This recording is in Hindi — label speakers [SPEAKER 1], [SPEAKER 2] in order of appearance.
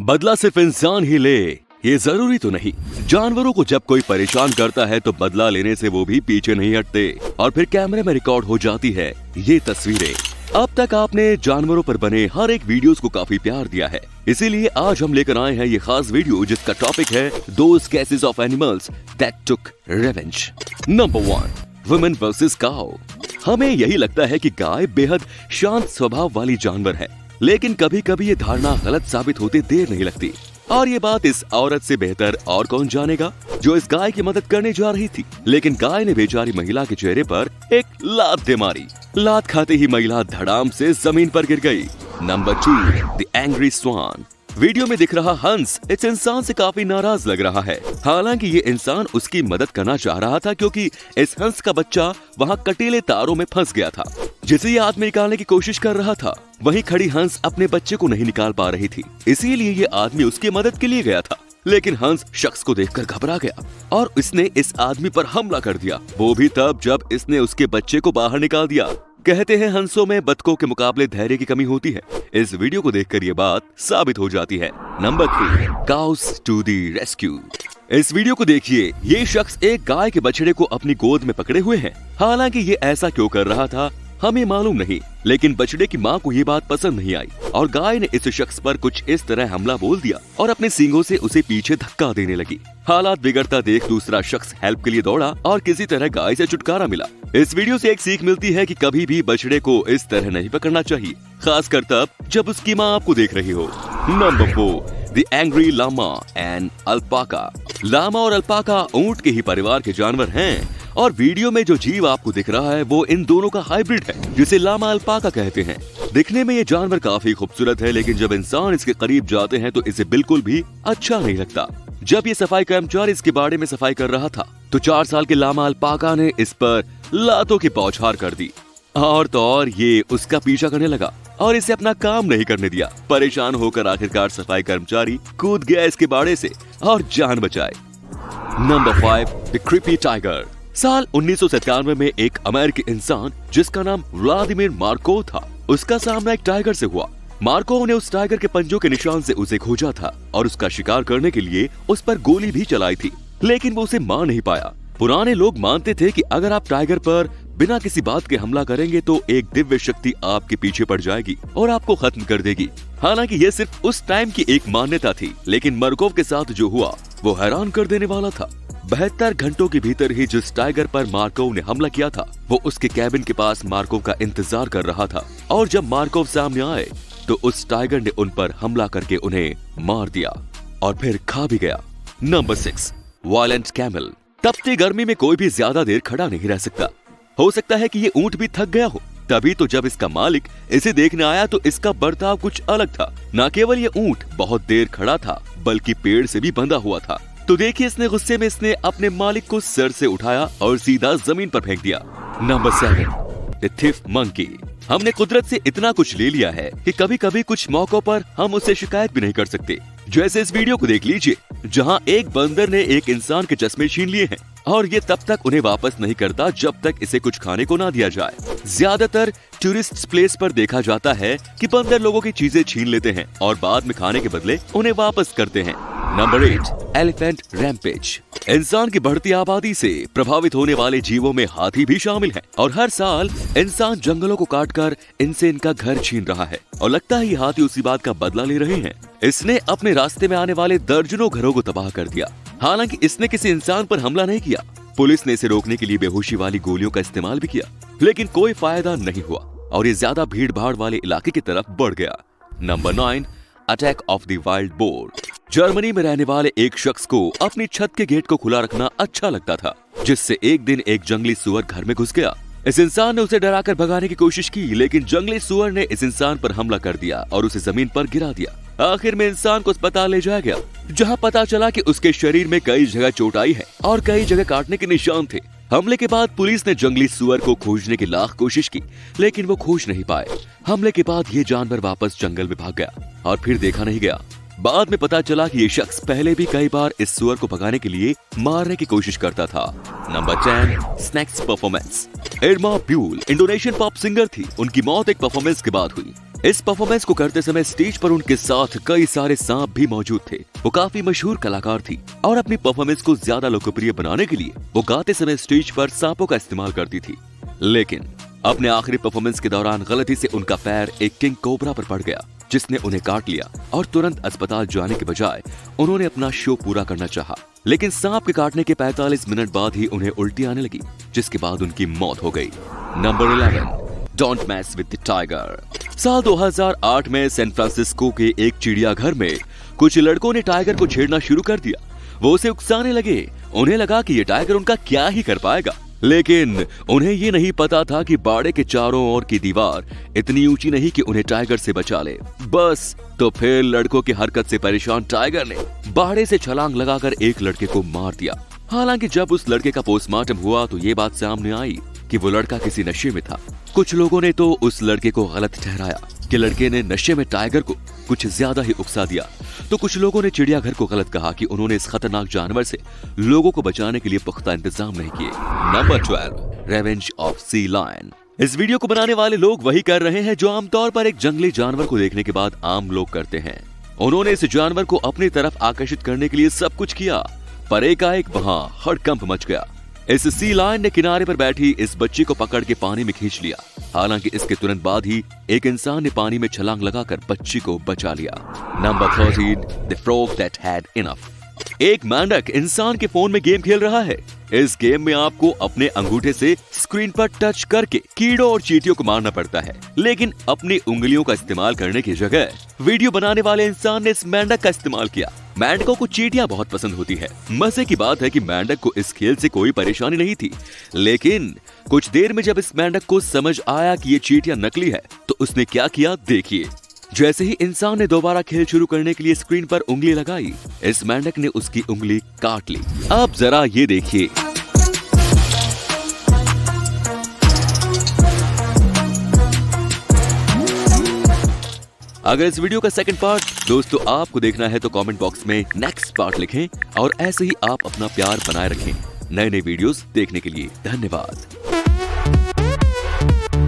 [SPEAKER 1] बदला सिर्फ इंसान ही ले, ये जरूरी तो नहीं। जानवरों को जब कोई परेशान करता है तो बदला लेने से वो भी पीछे नहीं हटते और फिर कैमरे में रिकॉर्ड हो जाती है ये तस्वीरें। अब तक आपने जानवरों पर बने हर एक वीडियोस को काफी प्यार दिया है, इसीलिए आज हम लेकर आए हैं ये खास वीडियो जिसका टॉपिक है those cases of animals that took revenge. Number 1, women versus cow. हमें यही लगता है कि गाय बेहद शांत स्वभाव वाली जानवर है, लेकिन कभी कभी ये धारणा गलत साबित होते देर नहीं लगती। और ये बात इस औरत से बेहतर और कौन जानेगा जो इस गाय की मदद करने जा रही थी, लेकिन गाय ने बेचारी महिला के चेहरे पर एक लात दे मारी। लात खाते ही महिला धड़ाम से जमीन पर गिर गई। Number 2, the angry swan. वीडियो में दिख रहा हंस इस इंसान से काफी नाराज लग रहा है। हालांकि ये इंसान उसकी मदद करना चाह रहा था क्योंकि इस हंस का बच्चा वहाँ कटीले तारों में फंस गया था जिसे ये आदमी निकालने की कोशिश कर रहा था। वहीं खड़ी हंस अपने बच्चे को नहीं निकाल पा रही थी, इसीलिए ये आदमी उसकी मदद के लिए गया था। लेकिन हंस शख्स को देखकर घबरा गया और इसने इस आदमी पर हमला कर दिया, वो भी तब जब इसने उसके बच्चे को बाहर निकाल दिया। कहते हैं हंसों में बतखों के मुकाबले धैर्य की कमी होती है। इस वीडियो को देखकर ये बात साबित हो जाती है। Number 3, cows to the rescue. इस वीडियो को देखिए, ये शख्स एक गाय के बछड़े को अपनी गोद में पकड़े हुए है। हालांकि ये ऐसा क्यों कर रहा था हमें मालूम नहीं, लेकिन बछड़े की माँ को ये बात पसंद नहीं आई और गाय ने इस शख्स पर कुछ इस तरह हमला बोल दिया और अपने सींगों से उसे पीछे धक्का देने लगी। हालात बिगड़ता देख दूसरा शख्स हेल्प के लिए दौड़ा और किसी तरह गाय से छुटकारा मिला। इस वीडियो से एक सीख मिलती है कि कभी भी बछड़े को इस तरह नहीं पकड़ना चाहिए, खासकर तब जब उसकी माँ आपको देख रही हो। Number 4, the angry llama and alpaca. Llama और अल्पाका ऊंट के ही परिवार के जानवर हैं और वीडियो में जो जीव आपको दिख रहा है वो इन दोनों का हाइब्रिड है जिसे लामा अल्पाका कहते हैं। दिखने में ये जानवर काफी खूबसूरत है, लेकिन जब इंसान इसके करीब जाते हैं तो इसे बिल्कुल भी अच्छा नहीं लगता। जब ये सफाई कर्मचारी इसके बाड़े में सफाई कर रहा था तो 4 साल के लामा अल्पाका ने इस पर लातों की बौछार कर दी और तो और ये उसका पीछा करने लगा और इसे अपना काम नहीं करने दिया। परेशान होकर आखिरकार सफाई कर्मचारी कूद गया इसके बाड़े से और जान बचाए। Number 5, the creepy tiger. साल 1997 में एक अमेरिकी इंसान जिसका नाम व्लादिमीर मार्कोव था, उसका सामना एक टाइगर से हुआ। मार्कोव ने उस टाइगर के पंजों के निशान से उसे खोजा था और उसका शिकार करने के लिए उस पर गोली भी चलाई थी, लेकिन वो उसे मार नहीं पाया। पुराने लोग मानते थे कि अगर आप टाइगर पर बिना किसी बात के हमला करेंगे तो एक दिव्य शक्ति आपके पीछे पड़ जाएगी और आपको खत्म कर देगी। हालांकि ये सिर्फ उस टाइम की एक मान्यता थी, लेकिन मार्कोव के साथ जो हुआ वो हैरान कर देने वाला था। 72 घंटों के भीतर ही जिस टाइगर पर मार्कोव ने हमला किया था वो उसके कैबिन के पास मार्कोव का इंतजार कर रहा था और जब मार्कोव सामने आए तो उस टाइगर ने उन पर हमला करके उन्हें मार दिया और फिर खा भी गया। Number 6, violent camel. तपती गर्मी में कोई भी ज्यादा देर खड़ा नहीं रह सकता। हो सकता है कि ये ऊंट भी थक गया हो, तभी तो जब इसका मालिक इसे देखने आया तो इसका बर्ताव कुछ अलग था। न केवल ये ऊंट बहुत देर खड़ा था बल्कि पेड़ से भी बंधा हुआ था। तो देखिए, इसने गुस्से में इसने अपने मालिक को सर से उठाया और सीधा जमीन पर फेंक दिया। Number 7, the thief monkey. हमने कुदरत से इतना कुछ ले लिया है कि कभी कभी कुछ मौकों पर हम उससे शिकायत भी नहीं कर सकते। जैसे इस वीडियो को देख लीजिए जहां एक बंदर ने एक इंसान के चश्मे छीन लिए हैं और ये तब तक उन्हें वापस नहीं करता जब तक इसे कुछ खाने को ना दिया जाए। ज्यादातर टूरिस्ट प्लेस पर देखा जाता है कि बंदर लोगों की चीजें छीन लेते हैं और बाद में खाने के बदले उन्हें वापस करते हैं। Number 8, elephant rampage. इंसान की बढ़ती आबादी से प्रभावित होने वाले जीवों में हाथी भी शामिल हैं और हर साल इंसान जंगलों को काटकर इनसे इनका घर छीन रहा है और लगता है ये हाथी उसी बात का बदला ले रहे हैं। इसने अपने रास्ते में आने वाले दर्जनों घरों को तबाह कर दिया। हालांकि इसने किसी इंसान पर हमला नहीं किया। पुलिस ने इसे रोकने के लिए बेहोशी वाली गोलियों का इस्तेमाल भी किया, लेकिन कोई फायदा नहीं हुआ और ये ज्यादा भीड़ भाड़ वाले इलाके की तरफ बढ़ गया। Number 9, attack of the wild boar. Germany में रहने वाले एक शख्स को अपनी छत के गेट को खुला रखना अच्छा लगता था, जिससे एक दिन एक जंगली सुअर घर में घुस गया। इस इंसान ने उसे डराकर भगाने की कोशिश की, लेकिन जंगली सुअर ने इस इंसान पर हमला कर दिया और उसे जमीन पर गिरा दिया। आखिर में इंसान को अस्पताल ले जाया गया, जहां पता चला कि उसके शरीर में कई जगह चोट आई है और कई जगह काटने के निशान थे। हमले के बाद पुलिस ने जंगली सुअर को खोजने की लाख कोशिश की, लेकिन वो खोज नहीं पाए। हमले के बाद ये जानवर वापस जंगल में भाग गया और फिर देखा नहीं गया। बाद में पता चला कि ये शख्स पहले भी कई बार इस सुअर को भगाने के लिए मारने की कोशिश करता था। Number 10, snacks performance. Irma Bule Indonesian pop singer थी। उनकी मौत एक परफॉर्मेंस के बाद हुई। इस परफॉर्मेंस को करते समय स्टेज पर उनके साथ कई सारे सांप भी मौजूद थे। वो काफी मशहूर कलाकार थी और अपनी परफॉर्मेंस को ज्यादा लोकप्रिय बनाने के लिए वो गाते समय स्टेज पर सांपों का इस्तेमाल करती थी। लेकिन अपने आखिरी परफॉर्मेंस के दौरान गलती से उनका पैर एक किंग कोबरा पर पड़ गया, जिसने उन्हें काट लिया और तुरंत अस्पताल जाने के बजाय उन्होंने अपना शो पूरा करना चाहा। लेकिन सांप के काटने के 45 मिनट बाद ही उन्हें उल्टी आने लगी, जिसके बाद उनकी मौत हो गई। Number 11, don't mess with the tiger. साल 2008 में सैन फ्रांसिस्को के एक चिड़ियाघर में कुछ लड़कों ने टाइगर को छेड़ना शुरू कर दिया। वो उसे उकसाने लगे। उन्हें लगा कि ये टाइगर उनका क्या ही कर पाएगा, लेकिन उन्हें ये नहीं पता था कि बाड़े के चारों ओर की दीवार इतनी ऊंची नहीं कि उन्हें टाइगर से बचा ले। बस तो फिर लड़कों की हरकत से परेशान टाइगर ने बाड़े से छलांग लगाकर एक लड़के को मार दिया। हालांकि जब उस लड़के का पोस्टमार्टम हुआ तो ये बात सामने आई कि वो लड़का किसी नशे में था। कुछ लोगों ने तो उस लड़के को गलत ठहराया कि लड़के ने नशे में टाइगर को कुछ ज्यादा ही उकसा दिया, तो कुछ लोगों ने चिड़ियाघर को गलत कहा कि उन्होंने इस खतरनाक जानवर से लोगों को बचाने के लिए पुख्ता इंतजाम नहीं किए। Number 12, revenge of sea lion. इस वीडियो को बनाने वाले लोग वही कर रहे हैं जो आमतौर पर एक जंगली जानवर को देखने के बाद आम लोग करते हैं। उन्होंने इस जानवर को अपनी तरफ आकर्षित करने के लिए सब कुछ किया, पर एकाएक वहां हड़कंप मच गया। इस सी लायन ने किनारे पर बैठी इस बच्ची को पकड़ के पानी में खींच लिया। हालांकि इसके तुरंत बाद ही एक इंसान ने पानी में छलांग लगाकर बच्ची को बचा लिया। Number 13, the frog that had enough. एक मेंढक इंसान के फोन में गेम खेल रहा है। इस गेम में आपको अपने अंगूठे से स्क्रीन पर टच करके कीड़ों और चींटियों को मारना पड़ता है, लेकिन अपनी उंगलियों का इस्तेमाल करने की जगह वीडियो बनाने वाले इंसान ने इस मेंढक का इस्तेमाल किया। मेंढकों को चींटियां बहुत पसंद होती है। मजे की बात है कि मेंढक को इस खेल से कोई परेशानी नहीं थी, लेकिन कुछ देर में जब इस मेंढक को समझ आया कि ये चींटियां नकली है, तो उसने क्या किया देखिए। जैसे ही इंसान ने दोबारा खेल शुरू करने के लिए स्क्रीन पर उंगली लगाई, इस मेंढक ने उसकी उंगली काट ली। अब जरा ये देखिए। अगर इस वीडियो का सेकंड पार्ट दोस्तों आपको देखना है तो कमेंट बॉक्स में नेक्स्ट पार्ट लिखें और ऐसे ही आप अपना प्यार बनाए रखें। नए नए वीडियोस देखने के लिए धन्यवाद।